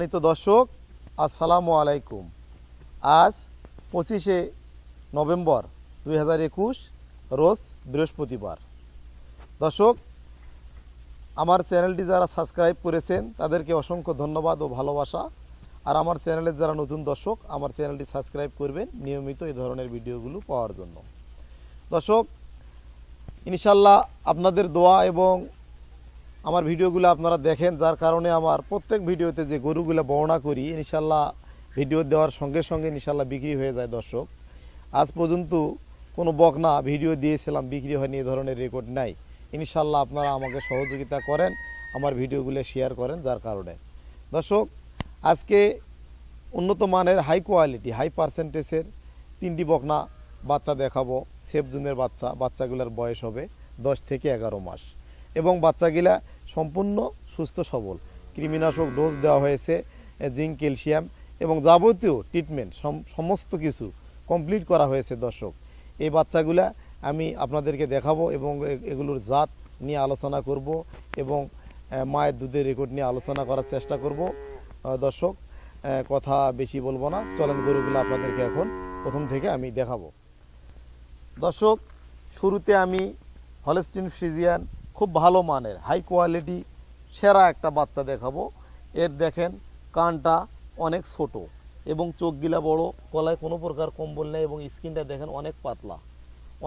সম্মানিত দর্শক, আসসালামু আলাইকুম। আজ 25শে নভেম্বর 2021 রোজ বৃহস্পতিবার। দর্শক, আমার চ্যানেলটি যারা সাবস্ক্রাইব করেছেন তাদেরকে অসংখ্য ধন্যবাদ ও ভালোবাসা। আর আমার চ্যানেলের যারা নতুন দর্শক, আমার চ্যানেলটি সাবস্ক্রাইব করবেন নিয়মিত এই ধরনের ভিডিওগুলো পাওয়ার জন্য। দর্শক, ইনশাল্লাহ আপনাদের দোয়া এবং আমার ভিডিওগুলো আপনারা দেখেন, যার কারণে আমার প্রত্যেক ভিডিওতে যে গরুগুলো বর্ণনা করি ইনশাল্লাহ ভিডিও দেওয়ার সঙ্গে সঙ্গে ইনশাল্লাহ বিক্রি হয়ে যায়। দর্শক, আজ পর্যন্ত কোনো বকনা ভিডিও দিয়েছিলাম বিক্রি হয়নি, এই ধরনের রেকর্ড নাই। ইনশাল্লাহ আপনারা আমাকে সহযোগিতা করেন, আমার ভিডিওগুলো শেয়ার করেন, যার কারণে। দর্শক, আজকে উন্নত মানের হাই কোয়ালিটি হাই পার্সেন্টেজের 3টি বকনা বাচ্চা দেখাবো। সেফজুনের বাচ্চাগুলোর বয়স হবে 10 থেকে 11 মাস এবং বাচ্চাগুলা সম্পূর্ণ সুস্থ সবল। কৃমিনাশক ডোজ দেওয়া হয়েছে, জিঙ্ক, ক্যালসিয়াম এবং যাবতীয় ট্রিটমেন্ট সমস্ত কিছু কমপ্লিট করা হয়েছে। দর্শক, এই বাচ্চাগুলা আমি আপনাদেরকে দেখাবো এবং এগুলোর জাত নিয়ে আলোচনা করব এবং মায়ের দুধের রেকর্ড নিয়ে আলোচনা করার চেষ্টা করব। দর্শক, কথা বেশি বলবো না, চলেন গরুগুলো আপনাদেরকে এখন প্রথম থেকে আমি দেখাবো। দর্শক, শুরুতে আমি হলস্টিন ফ্রিজিয়ান খুব ভালো মানের হাই কোয়ালিটি সেরা একটা বাচ্চা দেখাবো। এর দেখেন কানটা অনেক ছোট এবং চোখগুলা বড়, গলায় কোনো প্রকার কম্বল নেই এবং স্কিনটা দেখেন অনেক পাতলা,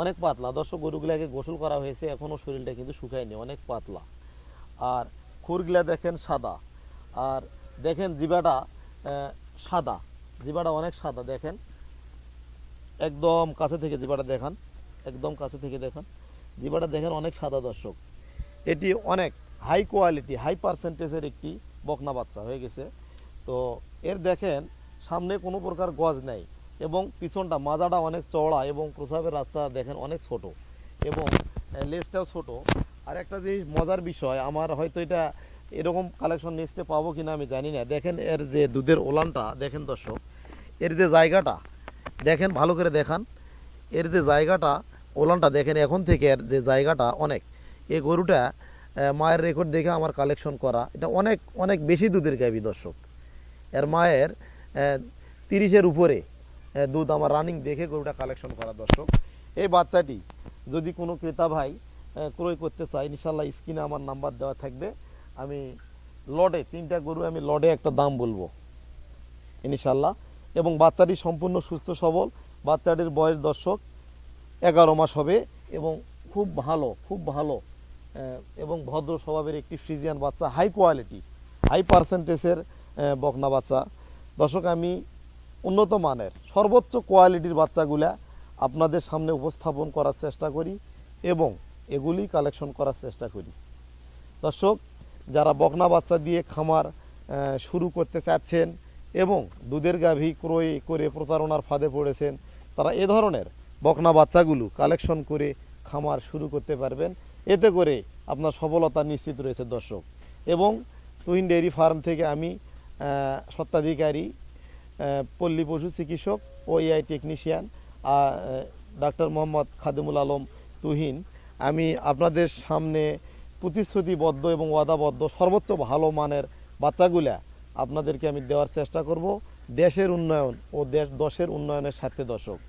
অনেক পাতলা। দর্শক, গরুগুলাকে গোসল করা হয়েছে, এখনও শরীরটা কিন্তু শুকায়নি, অনেক পাতলা। আর খুরগুলা দেখেন সাদা, আর দেখেন জিবাটা সাদা, জিবাটা অনেক সাদা। দেখেন একদম কাছে থেকে জিবাটা দেখান, একদম কাছে থেকে দেখান, জিবাটা দেখেন অনেক সাদা। দর্শক, এটি অনেক হাই কোয়ালিটি হাই পার্সেন্টেজের একটি বকনা বাচ্চা হয়ে গেছে। তো এর দেখেন সামনে কোনো প্রকার গজ নেই এবং পিছনটা মাজাটা অনেক চওড়া এবং প্রসাবের রাস্তা দেখেন অনেক ছোট এবং লেজটাও ছোট। আর একটা জিনিস মজার বিষয়, আমার হয়তো এটা এরকম কালেকশন নেক্সটে পাবো কিনা আমি জানি না। দেখেন এর যে দুধের ওলানটা দেখেন দর্শক, এর যে জায়গাটা দেখেন, ভালো করে দেখান, এর যে জায়গাটা ওলানটা দেখেন, এখন থেকে এর যে জায়গাটা অনেক। এই গরুটা মায়ের রেকর্ড দেখে আমার কালেকশন করা, এটা অনেক অনেক বেশি দুধের গাভী। দর্শক, এর মায়ের 30-এর উপরে দুধ আমার রানিং দেখে গরুটা কালেকশন করা। দর্শক, এই বাচ্চাটি যদি কোনো ক্রেতা ভাই ক্রয় করতে চায় ইনশাল্লাহ স্ক্রিনে আমার নাম্বার দেওয়া থাকবে। আমি লডে 3টা গরু আমি লডে একটা দাম বলবো ইনশাল্লাহ। এবং বাচ্চাটি সম্পূর্ণ সুস্থ সবল, বাচ্চাটির বয়স দর্শক 11 মাস হবে এবং খুব ভালো এবং ভদ্র স্বভাবের একটি ফ্রিজিয়ান বাচ্চা, হাই কোয়ালিটি হাই পার্সেন্টেজের বকনা বাচ্চা। দর্শক, আমি উন্নত মানের সর্বোচ্চ কোয়ালিটির বাচ্চাগুলা আপনাদের সামনে উপস্থাপন করার চেষ্টা করি এবং এগুলি কালেকশন করার চেষ্টা করি। দর্শক, যারা বকনা বাচ্চা দিয়ে খামার শুরু করতে চাচ্ছেন এবং দুধের গাভী ক্রয় করে প্রতারণার ফাঁদে পড়েছেন, তারা এ ধরনের বকনা বাচ্চাগুলো কালেকশন করে খামার শুরু করতে পারবেন। এতে করে আপনার সফলতা নিশ্চিত রয়েছে। দর্শক, এবং তুহিন ডেয়ারি ফার্ম থেকে আমি স্বত্বাধিকারী, পল্লী পশু চিকিৎসক ও AI technician doctor Mohammad Khadimul Alam Tuhin, আমি আপনাদের সামনে প্রতিশ্রুতিবদ্ধ এবং ওয়াদাবদ্ধ সর্বোচ্চ ভালো মানের বাচ্চাগুলা আপনাদেরকে আমি দেওয়ার চেষ্টা করব, দেশের উন্নয়ন ও দশের উন্নয়নের সাথে। দর্শক,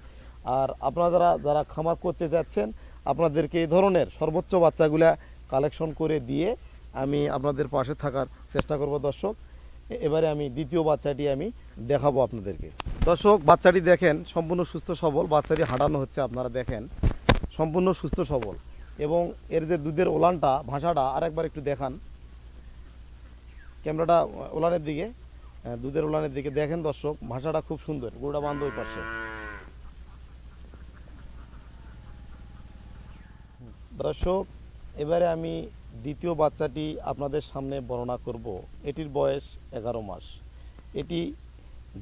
আর আপনারা যারা খামার করতে যাচ্ছেন আপনাদেরকে এই ধরনের সর্বোচ্চ বাচ্চাগুলা কালেকশন করে দিয়ে আমি আপনাদের পাশে থাকার চেষ্টা করব। দর্শক, এবারে আমি দ্বিতীয় বাচ্চাটি আমি দেখাবো আপনাদেরকে। দর্শক, বাচ্চাটি দেখেন সম্পূর্ণ সুস্থ সবল, বাচ্চাটি হাঁটানো হচ্ছে, আপনারা দেখেন সম্পূর্ণ সুস্থ সবল এবং এর যে দুধের ওলানটা ভাষাটা আরেকবার একটু দেখান, ক্যামেরাটা ওলানের দিকে, দুধের ওলানের দিকে দেখেন। দর্শক, ভাষাটা খুব সুন্দর, গরুটা বান্ধব ওই পাশে। দর্শক, এবারে আমি দ্বিতীয় বাচ্চাটি আপনাদের সামনে বর্ণনা করব। এটির বয়স 11 মাস। এটি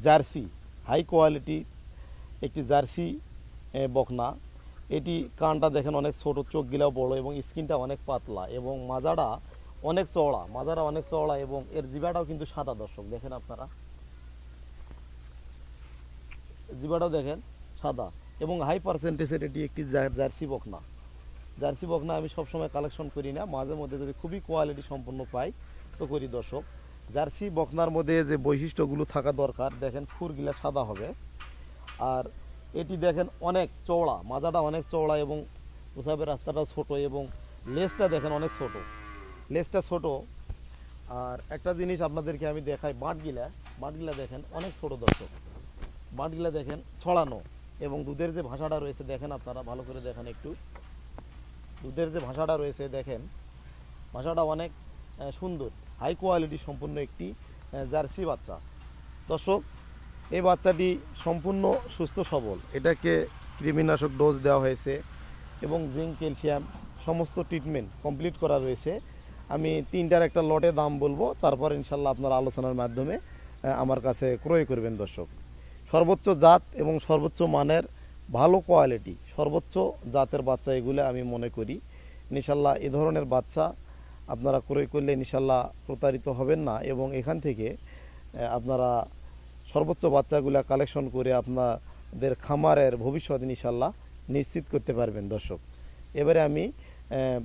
জার্সি হাই কোয়ালিটি একটি জার্সি বকনা। এটি কানটা দেখেন অনেক ছোট, চোখগুলাও বড় এবং স্কিনটা অনেক পাতলা এবং মাজাটা অনেক চওড়া এবং এর জিবাটাও কিন্তু সাদা। দর্শক, দেখেন আপনারা জিবাটাও দেখেন সাদা এবং হাই পার্সেন্টেজের এটি একটি জার্সি বকনা। জার্সি বকনা আমি সবসময় কালেকশন করি না, মাঝে মধ্যে যদি খুবই কোয়ালিটি সম্পন্ন পাই তো করি। দর্শক, জার্সি বকনার মধ্যে যে বৈশিষ্ট্যগুলো থাকা দরকার, দেখেন খুরগুলা সাদা হবে, আর এটি দেখেন অনেক চওড়া, মাজাটা অনেক চওড়া এবং প্রসাবের রাস্তাটাও ছোট এবং লেজটা দেখেন অনেক ছোট, লেজটা ছোট। আর একটা জিনিস আপনাদেরকে আমি দেখাই, বাঁটগুলা দেখেন অনেক ছোট দর্শক, বাঁটগুলা দেখেন ছড়ানো এবং দুধের যে ভাষাটা রয়েছে দেখেন, আপনারা ভালো করে দেখেন একটু, দুধের যে ভাষাটা রয়েছে দেখেন, ভাষাটা অনেক সুন্দর, হাই কোয়ালিটি সম্পূর্ণ একটি জার্সি বাচ্চা। দর্শক, এই বাচ্চাটি সম্পূর্ণ সুস্থ সবল, এটাকে কৃমিনাশক ডোজ দেওয়া হয়েছে এবং জিঙ্ক ক্যালসিয়াম সমস্ত ট্রিটমেন্ট কমপ্লিট করা রয়েছে। আমি তিনটার একটা লটে দাম বলবো, তারপর ইনশাল্লাহ আপনারা আলোচনার মাধ্যমে আমার কাছে ক্রয় করবেন। দর্শক, সর্বোচ্চ জাত এবং সর্বোচ্চ মানের ভালো কোয়ালিটি সর্বোচ্চ জাতের বাচ্চা এগুলো আমি মনে করি। ইনশাল্লাহ এ ধরনের বাচ্চা আপনারা ক্রয় করলে ইনশাল্লাহ প্রতারিত হবেন না এবং এখান থেকে আপনারা সর্বোচ্চ বাচ্চাগুলা কালেকশন করে আপনাদের খামারের ভবিষ্যৎ ইনশাল্লাহ নিশ্চিত করতে পারবেন। দর্শক, এবারে আমি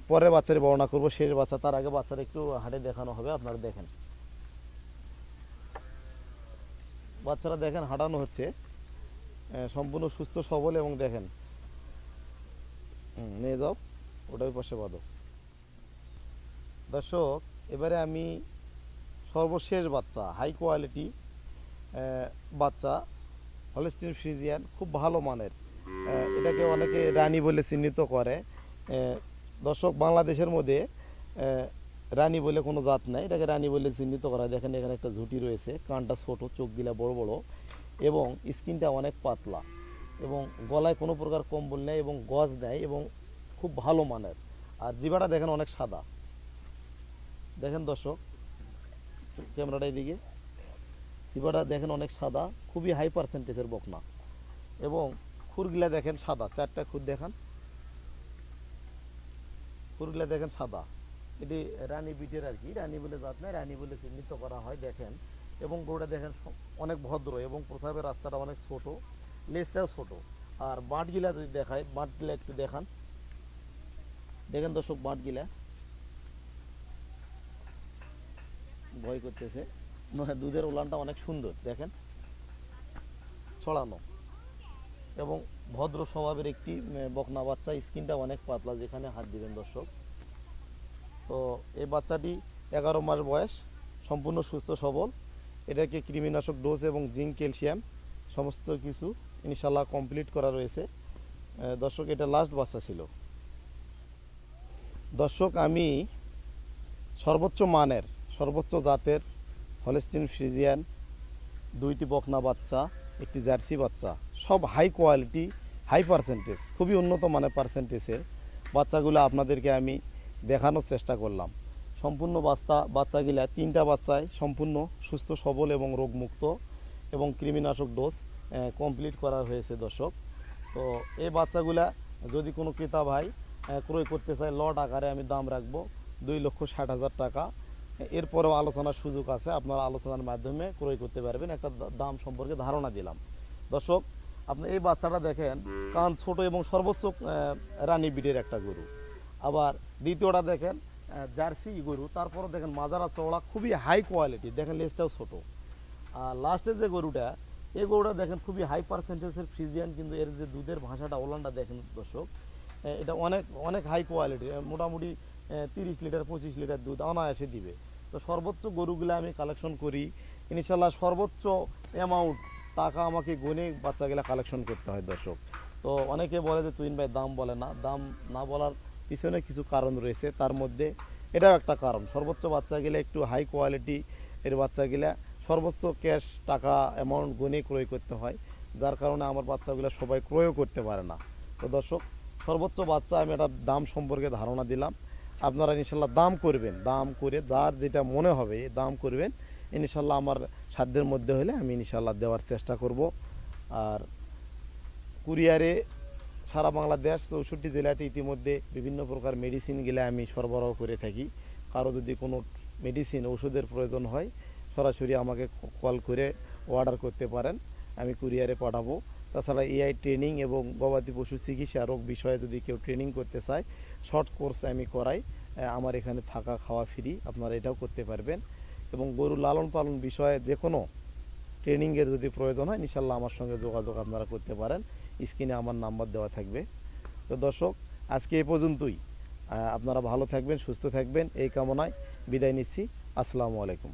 পরের বাচ্চার বর্ণনা করব, শেষ বাচ্চা। তার আগে বাচ্চাটা একটু হাটে দেখানো হবে, আপনারা দেখেন, বাচ্চারা দেখেন হাঁটানো হচ্ছে, সম্পূর্ণ সুস্থ সবল এবং দেখেন, নিয়ে যাও ওটার পাশে বাঁধো। দর্শক, এবারে আমি সর্বশেষ বাচ্চা, হাই কোয়ালিটি বাচ্চা, হলস্টিন ফ্রিজিয়ান, খুব ভালো মানের, এটাকে অনেকে রানী বলে চিহ্নিত করে। দর্শক, বাংলাদেশের মধ্যে রানী বলে কোনো জাত নাই, এটাকে রানী বলে চিহ্নিত করা। দেখেন এখানে একটা ঝুঁটি রয়েছে, কানটা ছোট, চোখগুলা বড় বড় এবং স্কিনটা অনেক পাতলা এবং গলায় কোনো প্রকার কম্বল নেই এবং গজ নেয় এবং খুব ভালো মানের। আর জিবাটা দেখেন অনেক সাদা, দেখেন দর্শক ক্যামেরাটা এদিকে, জিবাটা দেখেন অনেক সাদা, খুবই হাই পার্সেন্টেজের বকনা এবং খুরগুলা দেখেন সাদা, চারটা খুর দেখান, খুরগুলা দেখেন সাদা। এটি রানী বিটের আর কি, রানী বলে জাত নাই, রানী বলে চিহ্নিত করা হয়। দেখেন এবং গরুটা দেখেন অনেক ভদ্র এবং প্রসাবের রাস্তাটা অনেক ছোট, লেজটাও ছোট। আর বাঁটগুলা যদি দেখায়, বাঁটগুলা একটু দেখান, দেখেন দর্শক বাঁটগুলা, ভয় করতেছে, দুধের উলানটা অনেক সুন্দর, দেখেন ছড়ানো এবং ভদ্র স্বভাবের একটি বকনা বাচ্চা, স্কিনটা অনেক পাতলা, যেখানে হাত দিবেন। দর্শক, তো এই বাচ্চাটি 11 মাস বয়স, সম্পূর্ণ সুস্থ সবল, এটাকে কৃমিনাশক ডোজ এবং জিঙ্ক ক্যালসিয়াম সমস্ত কিছু ইনশাল্লাহ কমপ্লিট করা রয়েছে। দর্শক, এটা লাস্ট বাচ্চা ছিল। দর্শক, আমি সর্বোচ্চ মানের সর্বোচ্চ জাতের হলস্টিন ফ্রিজিয়ান, দুইটি বকনা বাচ্চা, একটি জার্সি বাচ্চা, সব হাই কোয়ালিটি, হাই পার্সেন্টেজ, খুবই উন্নত মানের পার্সেন্টেজের বাচ্চাগুলো আপনাদেরকে আমি দেখানোর চেষ্টা করলাম। সম্পূর্ণ বাচ্চাগুলা তিনটা বাচ্চায় সম্পূর্ণ সুস্থ সবল এবং রোগমুক্ত এবং কৃমিনাশক ডোজ কমপ্লিট করা হয়েছে। দর্শক, তো এই বাচ্চাগুলা যদি কোনো ক্রেতা ভাই ক্রয় করতে চায়, লট আকারে আমি দাম রাখবো 2,60,000 টাকা। এরপরেও আলোচনার সুযোগ আছে, আপনারা আলোচনার মাধ্যমে ক্রয় করতে পারবেন, একটা দাম সম্পর্কে ধারণা দিলাম। দর্শক, আপনি এই বাচ্চাটা দেখেন, কান ছোট এবং সর্বোচ্চ রানী বিটের একটা গরু। আবার দ্বিতীয়টা দেখেন জার্সি গরু, তারপরে দেখেন মাজারা চওড়া, খুবই হাই কোয়ালিটি, দেখেন লেজটাও ছোট। আর লাস্টের যে গরুটা, এই গরুটা দেখেন খুবই হাই পার্সেন্টেজের ফ্রিজিয়ান, কিন্তু এর যে দুধের ভাষাটা, ওলানটা দেখেন দর্শক, এটা অনেক অনেক হাই কোয়ালিটি, মোটামুটি 30 লিটার 25 লিটার দুধ অনায়াসে দিবে। তো সর্বোচ্চ গরুগুলো আমি কালেকশন করি ইনশাল্লাহ, সর্বোচ্চ অ্যামাউন্ট টাকা আমাকে গুনে বাচ্চাগুলা কালেকশন করতে হয়। দর্শক, তো অনেকে বলে যে তুহিন ভাই দাম বলে না, দাম না বলার পিছনে কিছু কারণ রয়েছে, তার মধ্যে এটাও একটা কারণ। সর্বোচ্চ বাচ্চাগুলো একটু হাই কোয়ালিটি এর বাচ্চাগুলা সর্বোচ্চ ক্যাশ টাকা অ্যামাউন্ট গুনে ক্রয় করতে হয়, যার কারণে আমার বাচ্চাগুলো সবাই ক্রয়ও করতে পারে না। তো দর্শক, সর্বোচ্চ বাচ্চা আমি একটা দাম সম্পর্কে ধারণা দিলাম, আপনারা ইনশাল্লাহ দাম করবেন, দাম করে যার যেটা মনে হবে দাম করবেন, ইনশাল্লাহ আমার সাধ্যের মধ্যে হলে আমি ইনশাল্লাহ দেওয়ার চেষ্টা করব। আর কুরিয়ারে সারা বাংলাদেশ 64 জেলাতে ইতিমধ্যে বিভিন্ন প্রকার মেডিসিনগুলো আমি সরবরাহ করে থাকি। কারো যদি কোনো মেডিসিন ওষুধের প্রয়োজন হয়, সরাসরি আমাকে কল করে অর্ডার করতে পারেন, আমি কুরিয়ারে পাঠাবো। তাছাড়া এআই ট্রেনিং এবং গবাদি পশু চিকিৎসা রোগ বিষয়ে যদি কেউ ট্রেনিং করতে চায়, শর্ট কোর্স আমি করাই, আমার এখানে থাকা খাওয়া ফ্রি, আপনারা এটাও করতে পারবেন। এবং গরু লালন পালন বিষয়ে যে কোনো ট্রেনিংয়ের যদি প্রয়োজন হয় ইনশাল্লাহ আমার সঙ্গে যোগাযোগ আপনারা করতে পারেন। স্ক্রিনে আমার নাম্বার দেওয়া থাকবে। তো দর্শক, আজকে এই পর্যন্তই। আপনারা ভালো থাকবেন, সুস্থ থাকবেন এই কামনায় বিদায় নিচ্ছি। আসসালামু আলাইকুম।